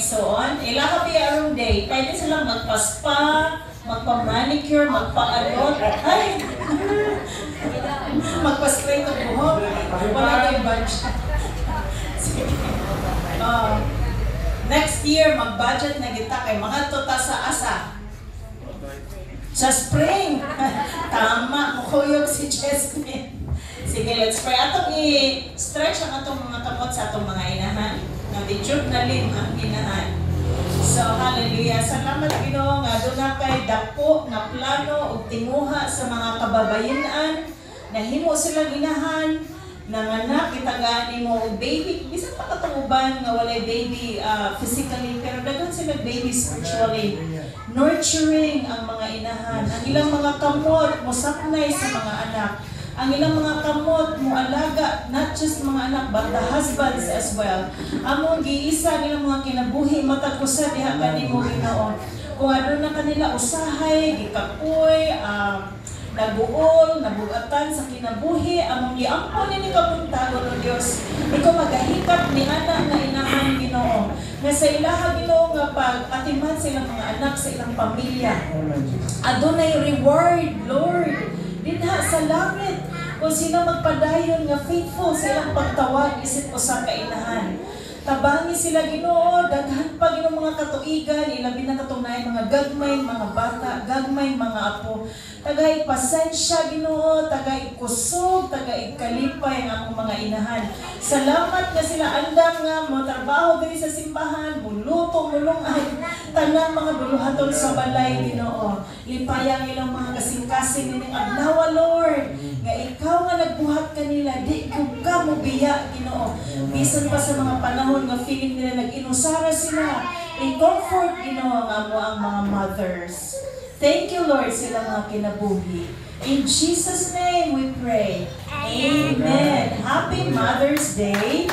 igsoon. Ila ka arong day, pwede silang magpa-spa, magpa-manicure, magpa-alot. Ay! Magpa-straight ang buhok. Wala na yung budget. Sige. Next year, mag-budget na kita kay mga tota sa asa. Sa spring. Tama, mukuyog si Jasmine. Sige, let's pray. Atong i-stretch ang atong mga kamot sa atong mga inahan. Nabidjud na lim ang inahan. So, hallelujah. Salamat, Ginoo, nga doon na kay dako na plano o tinguha sa mga kababayan. Nahimo silang inahan. Nanganak, itagaan mo baby. Bisan pa katunguban nga walay baby physically, pero dagan sila baby spiritually. Nurturing ang mga inahan. Ang ilang mga kamot, musaknay sa mga anak. Ang ilang mga kamot, mualaga, not just mga anak, but the husbands as well. Among giisa, ang ilang mga kinabuhi, matagpusa, diha ka ni mo Ginoo. Kung ano na kanila usahay, gikapoy, naguol, nabugatan sa kinabuhi, among giampon ni kapuntagon o Dios. Ikaw magahikap ni ana nga inahan Ginoo. Nga sa ilaha Ginoo nga pag-atiman sa ilang mga anak, sa ilang pamilya. Adunay reward, Lord. Dinha sa langit. Kung sino magpadayon nga faithful sa ilang pagtawag isip usa ka inahan. Tabangi sila Ginoo, daghan pa Ginoo mga katuigan, ilabi na katunay mga gagmay, mga bata, gagmay, mga apo. Tagay pasensya Ginoo, tagay kusog, tagay kalipay ang akong mga inahan. Salamat nga sila andam nga mo trabaho diri sa simbahan, muluto, mulungay, tanang mga buluhaton sa balay Ginoo. Lipayang ilang mga kasing-kasing ning adlaw Lord. Nga ikaw nga nagbuhat kanila, di ka mo biya Ginoo. Bisan pa sa mga panahon nga feeling nila nag-inusara sila, i-comfort Ginoo nga mo ang mga mothers. Thank you, Lord, sila mga kinabuhi. In Jesus' name we pray. Amen. Happy Mother's Day.